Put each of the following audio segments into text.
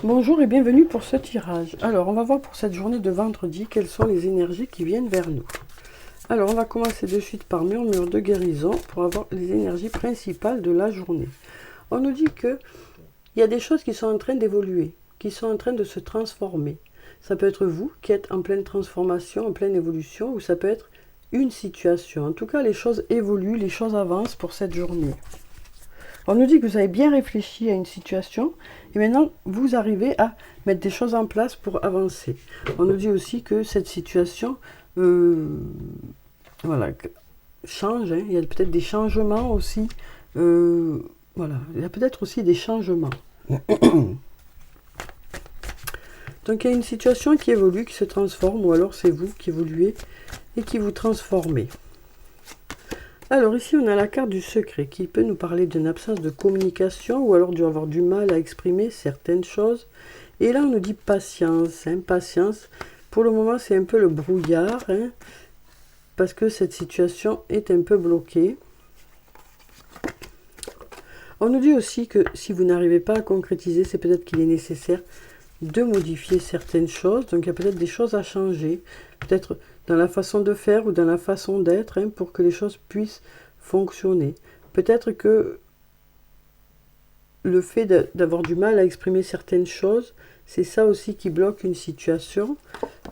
Bonjour et bienvenue pour ce tirage. Alors, on va voir pour cette journée de vendredi quelles sont les énergies qui viennent vers nous. Alors, on va commencer de suite par murmure de guérison pour avoir les énergies principales de la journée. On nous dit que il y a des choses qui sont en train d'évoluer, qui sont en train de se transformer. Ça peut être vous qui êtes en pleine transformation, en pleine évolution, ou ça peut être une situation. En tout cas, les choses évoluent, les choses avancent pour cette journée. On nous dit que vous avez bien réfléchi à une situation et maintenant vous arrivez à mettre des choses en place pour avancer. On nous dit aussi que cette situation voilà, change, hein. Il y a peut-être des changements aussi. Voilà, il y a peut-être aussi des changements. Donc il y a une situation qui évolue, qui se transforme, ou alors c'est vous qui évoluez et qui vous transformez. Alors ici on a la carte du secret qui peut nous parler d'une absence de communication ou alors d'avoir du mal à exprimer certaines choses. Et là on nous dit patience, hein, patience. Pour le moment c'est un peu le brouillard, hein, parce que cette situation est un peu bloquée. On nous dit aussi que si vous n'arrivez pas à concrétiser, c'est peut-être qu'il est nécessaire de modifier certaines choses. Donc il y a peut-être des choses à changer, peut-être dans la façon de faire ou dans la façon d'être, hein, pour que les choses puissent fonctionner. Peut-être que le fait d'avoir du mal à exprimer certaines choses, c'est ça aussi qui bloque une situation.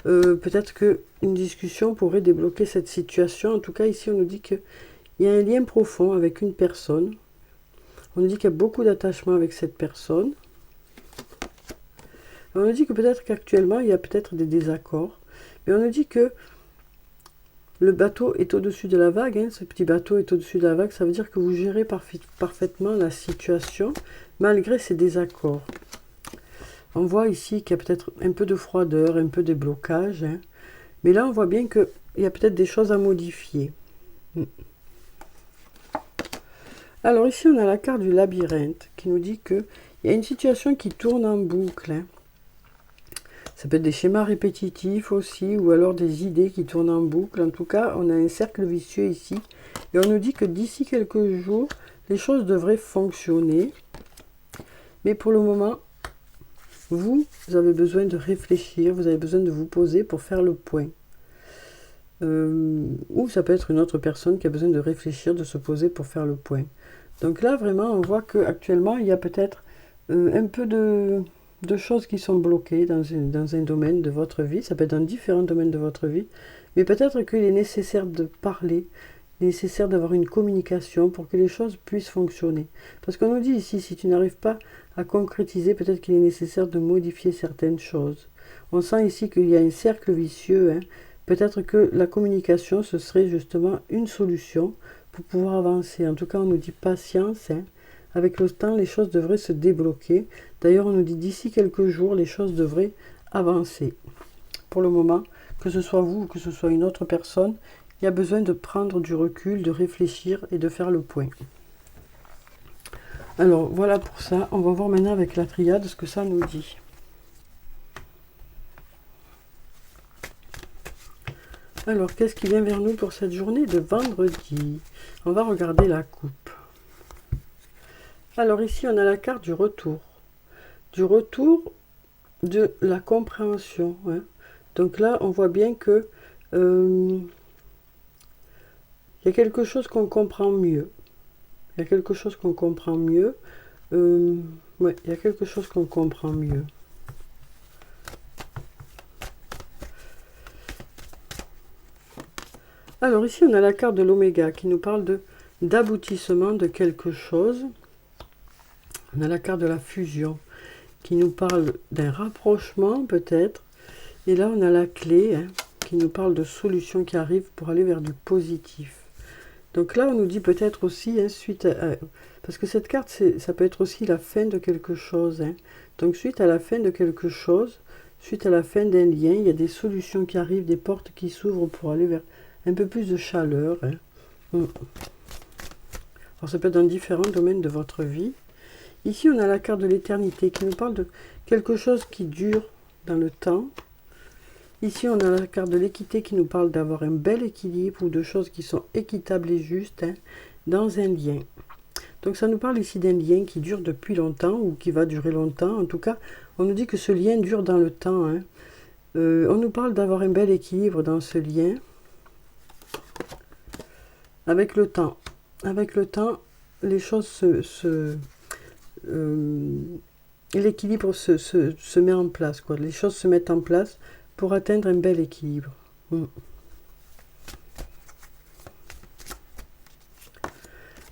Peut-être qu'une discussion pourrait débloquer cette situation. En tout cas, ici, on nous dit qu'il y a un lien profond avec une personne. On nous dit qu'il y a beaucoup d'attachement avec cette personne. On nous dit que peut-être qu'actuellement, il y a peut-être des désaccords. Mais on nous dit que le bateau est au-dessus de la vague, hein, ce petit bateau est au-dessus de la vague, ça veut dire que vous gérez parfaitement la situation, malgré ces désaccords. On voit ici qu'il y a peut-être un peu de froideur, un peu de blocage, hein, mais là on voit bien qu'il y a peut-être des choses à modifier. Alors ici on a la carte du labyrinthe, qui nous dit qu'il y a une situation qui tourne en boucle, hein. Ça peut être des schémas répétitifs aussi, ou alors des idées qui tournent en boucle. En tout cas, on a un cercle vicieux ici. Et on nous dit que d'ici quelques jours, les choses devraient fonctionner. Mais pour le moment, vous avez besoin de réfléchir, vous avez besoin de vous poser pour faire le point. Ou ça peut être une autre personne qui a besoin de réfléchir, de se poser pour faire le point. Donc là, vraiment, on voit qu'actuellement, il y a peut-être un peu de choses qui sont bloquées dans un domaine de votre vie. Ça peut être dans différents domaines de votre vie. Mais peut-être qu'il est nécessaire de parler, nécessaire d'avoir une communication pour que les choses puissent fonctionner. Parce qu'on nous dit ici, si tu n'arrives pas à concrétiser, peut-être qu'il est nécessaire de modifier certaines choses. On sent ici qu'il y a un cercle vicieux, hein. Peut-être que la communication, ce serait justement une solution pour pouvoir avancer. En tout cas, on nous dit patience, hein. Avec le temps, les choses devraient se débloquer. D'ailleurs, on nous dit d'ici quelques jours, les choses devraient avancer. Pour le moment, que ce soit vous ou que ce soit une autre personne, il y a besoin de prendre du recul, de réfléchir et de faire le point. Alors, voilà pour ça. On va voir maintenant avec la triade ce que ça nous dit. Alors, qu'est-ce qui vient vers nous pour cette journée de vendredi? On va regarder la coupe. Alors ici, on a la carte du retour de la compréhension, hein. Donc là, on voit bien que il y a quelque chose qu'on comprend mieux. Il y a quelque chose qu'on comprend mieux. Ouais, il y a quelque chose qu'on comprend mieux. Alors ici, on a la carte de l'oméga qui nous parle d'aboutissement de quelque chose. On a la carte de la fusion qui nous parle d'un rapprochement peut-être. Et là, on a la clé, hein, qui nous parle de solutions qui arrivent pour aller vers du positif. Donc là, on nous dit peut-être aussi, hein, suite à... Parce que cette carte, ça peut être aussi la fin de quelque chose, hein. Donc suite à la fin de quelque chose, suite à la fin d'un lien, il y a des solutions qui arrivent, des portes qui s'ouvrent pour aller vers un peu plus de chaleur, hein. Alors ça peut être dans différents domaines de votre vie. Ici, on a la carte de l'éternité qui nous parle de quelque chose qui dure dans le temps. Ici, on a la carte de l'équité qui nous parle d'avoir un bel équilibre ou de choses qui sont équitables et justes, hein, dans un lien. Donc ça nous parle ici d'un lien qui dure depuis longtemps ou qui va durer longtemps. En tout cas, on nous dit que ce lien dure dans le temps, hein. On nous parle d'avoir un bel équilibre dans ce lien avec le temps. Avec le temps, les choses l'équilibre se met en place, quoi. Les choses se mettent en place pour atteindre un bel équilibre.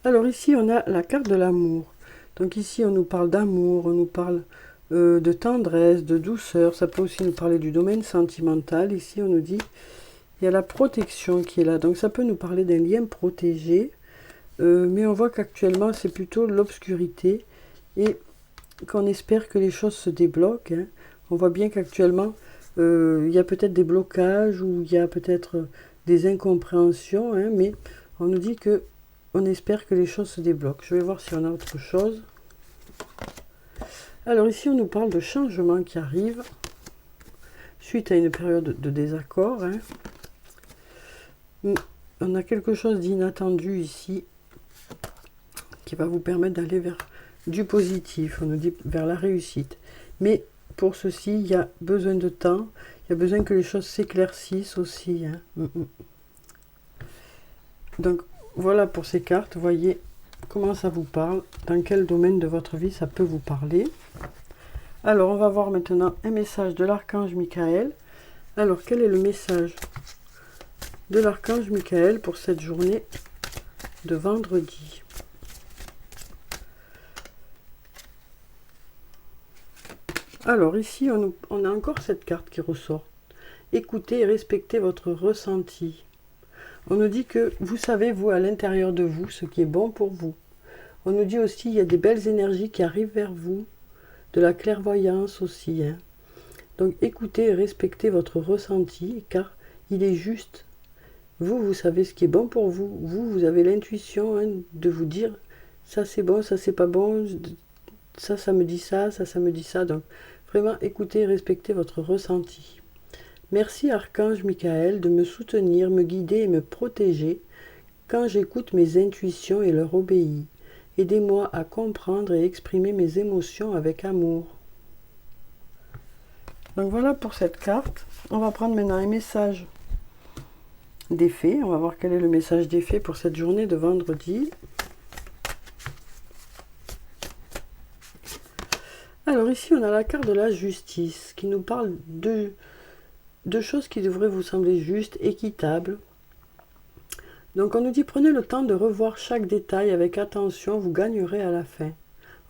Alors ici, on a la carte de l'amour. Donc ici, on nous parle d'amour, on nous parle de tendresse, de douceur. Ça peut aussi nous parler du domaine sentimental. Ici, on nous dit, il y a la protection qui est là. Donc ça peut nous parler d'un lien protégé. Mais on voit qu'actuellement, c'est plutôt l'obscurité. Et qu'on espère que les choses se débloquent, hein. On voit bien qu'actuellement, il y a peut-être des blocages ou il y a peut-être des incompréhensions, hein, mais on nous dit que on espère que les choses se débloquent. Je vais voir si on a autre chose. Alors ici, on nous parle de changements qui arrivent suite à une période de désaccord, hein. On a quelque chose d'inattendu ici qui va vous permettre d'aller vers du positif, on nous dit vers la réussite. Mais pour ceci, il y a besoin de temps, il y a besoin que les choses s'éclaircissent aussi, hein. Donc voilà pour ces cartes, voyez comment ça vous parle, dans quel domaine de votre vie ça peut vous parler. Alors on va voir maintenant un message de l'archange Michael. Alors quel est le message de l'archange Michael pour cette journée de vendredi? Alors ici, on a encore cette carte qui ressort. Écoutez et respectez votre ressenti. On nous dit que vous savez, vous, à l'intérieur de vous, ce qui est bon pour vous. On nous dit aussi qu'il y a des belles énergies qui arrivent vers vous, de la clairvoyance aussi, hein. Donc écoutez et respectez votre ressenti, car il est juste. Vous savez ce qui est bon pour vous. Vous avez l'intuition, hein, de vous dire, ça c'est bon, ça c'est pas bon, ça me dit ça, ça me dit ça. Donc vraiment, écoutez et respectez votre ressenti. Merci Archange Michael de me soutenir, me guider et me protéger quand j'écoute mes intuitions et leur obéis. Aidez-moi à comprendre et exprimer mes émotions avec amour. Donc voilà pour cette carte. On va prendre maintenant un message d'effet. On va voir quel est le message d'effet pour cette journée de vendredi. Alors ici, on a la carte de la justice qui nous parle de choses qui devraient vous sembler justes, équitables. Donc on nous dit, prenez le temps de revoir chaque détail avec attention, vous gagnerez à la fin.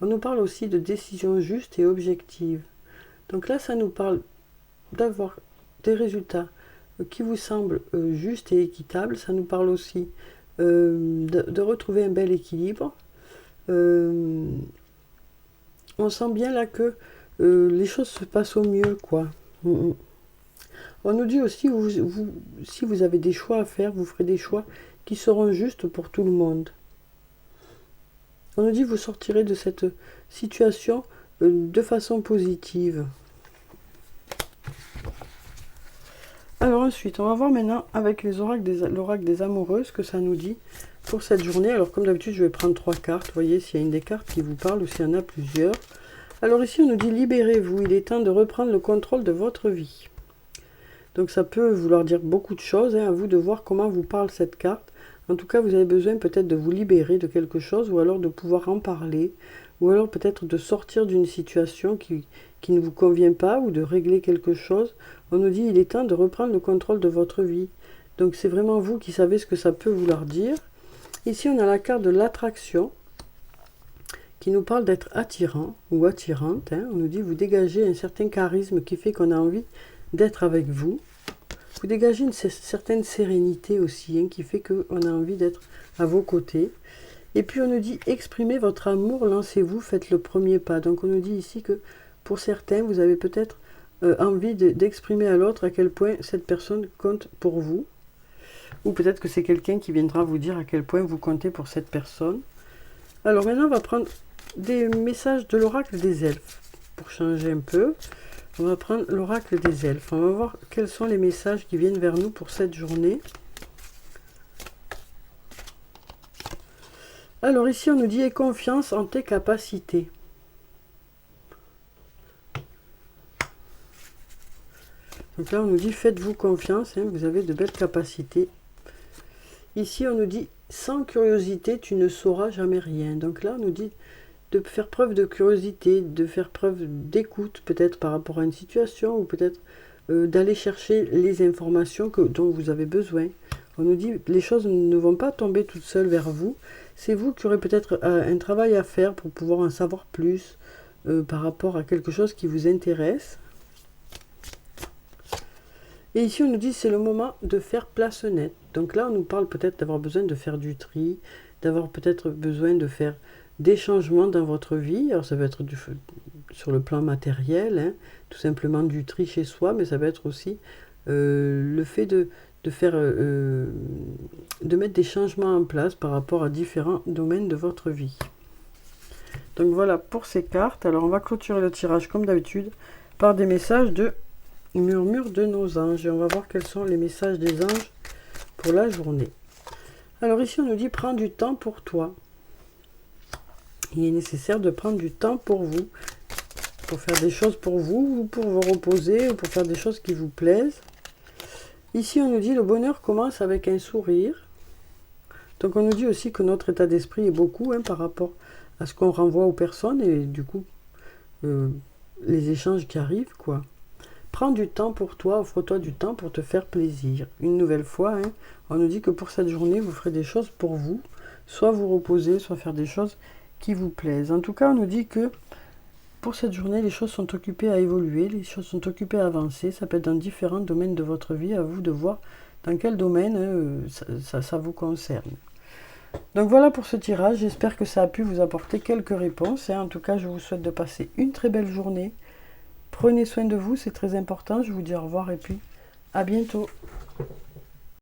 On nous parle aussi de décisions justes et objectives. Donc là, ça nous parle d'avoir des résultats qui vous semblent justes et équitables. Ça nous parle aussi de retrouver un bel équilibre. On sent bien là que les choses se passent au mieux, quoi. On nous dit aussi, si vous avez des choix à faire, vous ferez des choix qui seront justes pour tout le monde. On nous dit, vous sortirez de cette situation de façon positive. Alors ensuite, on va voir maintenant avec l'oracle des amoureux ce que ça nous dit pour cette journée. Alors comme d'habitude, je vais prendre 3 cartes. Vous voyez s'il y a une des cartes qui vous parle ou s'il y en a plusieurs. Alors ici, on nous dit, libérez-vous, il est temps de reprendre le contrôle de votre vie. Donc ça peut vouloir dire beaucoup de choses, hein, à vous de voir comment vous parle cette carte. En tout cas, vous avez besoin peut-être de vous libérer de quelque chose, ou alors de pouvoir en parler, ou alors peut-être de sortir d'une situation qui ne vous convient pas, ou de régler quelque chose. On nous dit, il est temps de reprendre le contrôle de votre vie. Donc c'est vraiment vous qui savez ce que ça peut vouloir dire. Ici, on a la carte de l'attraction, qui nous parle d'être attirant ou attirante, hein. On nous dit, vous dégagez un certain charisme qui fait qu'on a envie d'être avec vous. Vous dégagez une certaine sérénité aussi, hein, qui fait qu'on a envie d'être à vos côtés. Et puis on nous dit, exprimez votre amour, lancez-vous, faites le premier pas. Donc on nous dit ici que pour certains, vous avez peut-être envie d'exprimer à l'autre à quel point cette personne compte pour vous. Ou peut-être que c'est quelqu'un qui viendra vous dire à quel point vous comptez pour cette personne. Alors maintenant, on va prendre des messages de l'oracle des elfes. Pour changer un peu, on va prendre l'oracle des elfes. On va voir quels sont les messages qui viennent vers nous pour cette journée. Alors ici, on nous dit « Aie confiance en tes capacités ». Donc là, on nous dit « Faites-vous confiance, hein, vous avez de belles capacités ». Ici, on nous dit « Sans curiosité, tu ne sauras jamais rien ». Donc là, on nous dit de faire preuve de curiosité, de faire preuve d'écoute, peut-être par rapport à une situation, ou peut-être d'aller chercher les informations dont vous avez besoin. On nous dit les choses ne vont pas tomber toutes seules vers vous. C'est vous qui aurez peut-être un travail à faire pour pouvoir en savoir plus par rapport à quelque chose qui vous intéresse. Et ici, on nous dit c'est le moment de faire place nette. Donc là, on nous parle peut-être d'avoir besoin de faire du tri, d'avoir peut-être besoin de faire des changements dans votre vie. Alors ça peut être sur le plan matériel, hein, tout simplement du tri chez soi, mais ça peut être aussi le fait de mettre des changements en place par rapport à différents domaines de votre vie. Donc voilà pour ces cartes. Alors on va clôturer le tirage comme d'habitude par des messages de murmure de nos anges. Et on va voir quels sont les messages des anges pour la journée. Alors ici on nous dit prends du temps pour toi. Il est nécessaire de prendre du temps pour vous, pour faire des choses pour vous, ou pour vous reposer, ou pour faire des choses qui vous plaisent. Ici, on nous dit le bonheur commence avec un sourire. Donc, on nous dit aussi que notre état d'esprit est beaucoup par rapport à ce qu'on renvoie aux personnes et du coup, les échanges qui arrivent, quoi. Prends du temps pour toi, offre-toi du temps pour te faire plaisir. Une nouvelle fois, on nous dit que pour cette journée, vous ferez des choses pour vous, soit vous reposer, soit faire des choses qui vous plaisent. En tout cas, on nous dit que pour cette journée, les choses sont occupées à évoluer, les choses sont occupées à avancer. Ça peut être dans différents domaines de votre vie, à vous de voir dans quel domaine ça vous concerne. Donc voilà pour ce tirage, j'espère que ça a pu vous apporter quelques réponses. En tout cas, je vous souhaite de passer une très belle journée. Prenez soin de vous, c'est très important. Je vous dis au revoir et puis à bientôt.